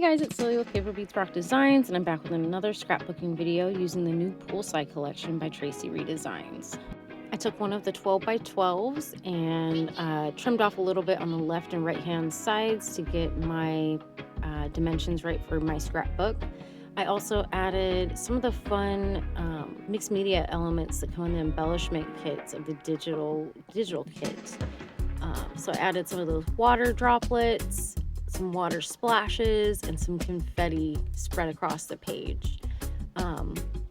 Hey guys, it's Lily with Paper Beats Rock Designs, and I'm back with another scrapbooking video using the new Poolside collection by Traci Reed Designs. I took one of the 12 by 12s and trimmed off a little bit on the left and right hand sides to get my dimensions right for my scrapbook. I also added some of the fun mixed media elements that come in the embellishment kits of the digital kit. So I added some of those water droplets, some water splashes, and some confetti spread across the page.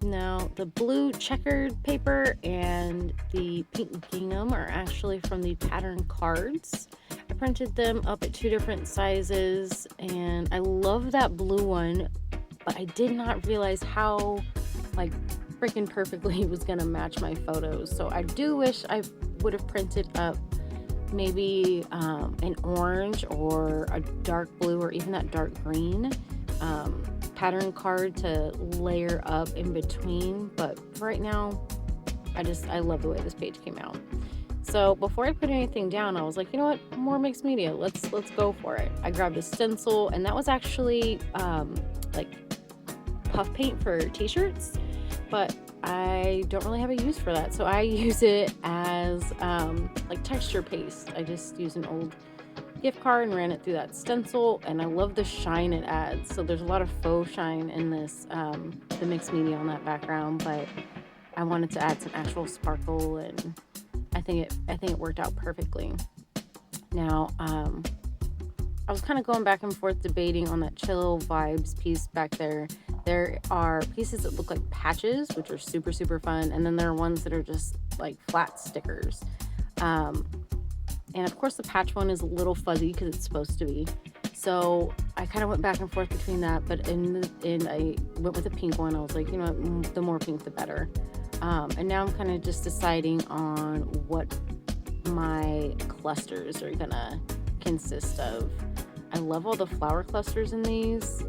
Now the blue checkered paper and the pink gingham are actually from the pattern cards. I printed them up at 2 different sizes, and I love that blue one, but I did not realize how freaking perfectly it was gonna match my photos. So I do wish I would have printed up maybe an orange or a dark blue or even that dark green pattern card to layer up in between, but for right now I love the way this page came out. So before I put anything down, I was like, you know what, more mixed media, let's go for it. I grabbed a stencil, and that was actually like puff paint for t-shirts, but I don't really have a use for that, so I use it as like texture paste. I just used an old gift card and ran it through that stencil, and I love the shine it adds. So there's a lot of faux shine in this, the mixed media on that background, but I wanted to add some actual sparkle, and I think it worked out perfectly. Now, I was kind of going back and forth debating on that chill vibes piece back there. There are pieces that look like patches, which are super, super fun. And then there are ones that are just like flat stickers. And of course the patch one is a little fuzzy because it's supposed to be. So I kind of went back and forth between that, but I went with the pink one. I was like, you know what, the more pink, the better. And now I'm kind of just deciding on what my clusters are gonna consist of. I love all the flower clusters in these.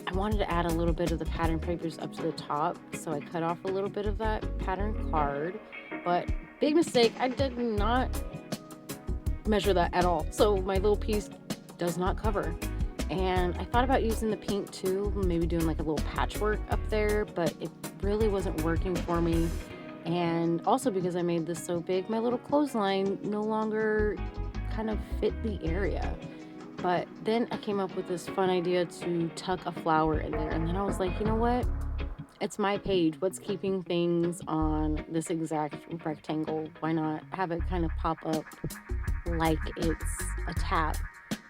I wanted to add a little bit of the pattern papers up to the top, so I cut off a little bit of that pattern card, but big mistake, I did not measure that at all, so my little piece does not cover. And I thought about using the pink too, maybe doing like a little patchwork up there, but it really wasn't working for me. And also because I made this so big, my little clothesline no longer kind of fit the area. But then I came up with this fun idea to tuck a flower in there. And then I was like, you know what? It's my page. What's keeping things on this exact rectangle? Why not have it kind of pop up like it's a tab?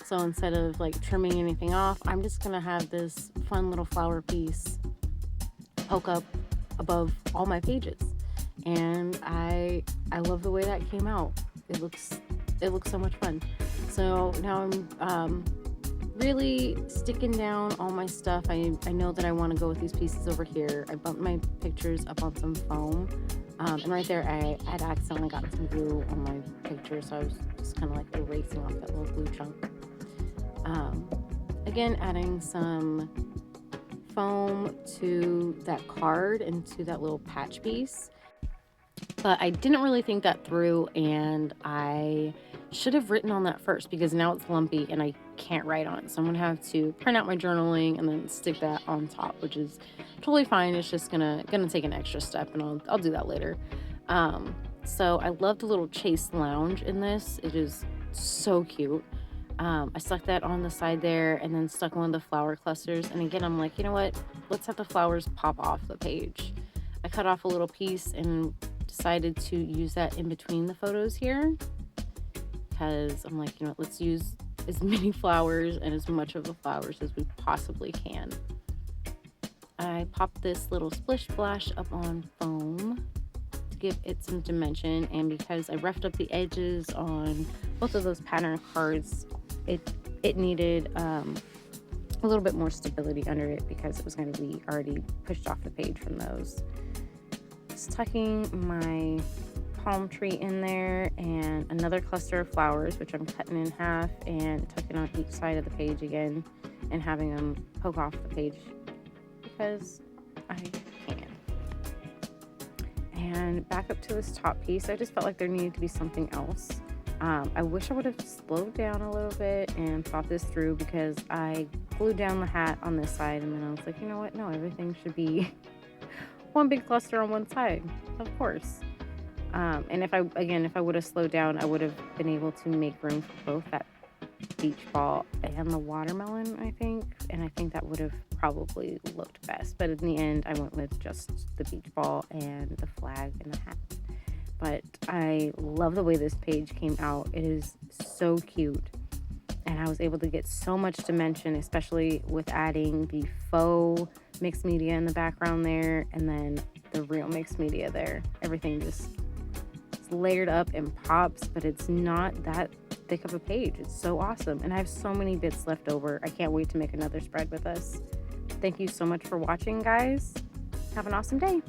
So instead of like trimming anything off, I'm just going to have this fun little flower piece poke up above all my pages. And I love the way that came out. It looks so much fun. So now I'm really sticking down all my stuff. I know that I want to go with these pieces over here. I bumped my pictures up on some foam, and right there I had accidentally got some glue on my picture, so I was just kind of like erasing off that little glue chunk. Again, adding some foam to that card and to that little patch piece. But I didn't really think that through, and I should have written on that first because now it's lumpy and I can't write on it. So I'm going to have to print out my journaling and then stick that on top, which is totally fine. It's just gonna take an extra step, and I'll do that later. So I love the little Chase lounge in this. It is so cute. I stuck that on the side there and then stuck one of the flower clusters. And again, I'm like, you know what? Let's have the flowers pop off the page. I cut off a little piece and decided to use that in between the photos here because I'm like, you know, let's use as many flowers and as much of the flowers as we possibly can. I popped this little splish splash up on foam to give it some dimension, and because I roughed up the edges on both of those pattern cards, it needed a little bit more stability under it because it was going to be already pushed off the page from those. Tucking my palm tree in there and another cluster of flowers, which I'm cutting in half and tucking on each side of the page again and having them poke off the page because I can. And back up to this top piece, I just felt like there needed to be something else. I wish I would have slowed down a little bit and thought this through, because I glued down the hat on this side and then I was like, you know what? No, everything should be one big cluster on one side, of course. And if I would have slowed down, I would have been able to make room for both that beach ball and the watermelon, I think. And I think that would have probably looked best. But in the end, I went with just the beach ball and the flag and the hat. But I love the way this page came out. It is so cute. And I was able to get so much dimension, especially with adding the faux mixed media in the background there, and then the real mixed media there. Everything just layered up and pops, but it's not that thick of a page. It's so awesome. And I have so many bits left over. I can't wait to make another spread with us. Thank you so much for watching, guys. Have an awesome day.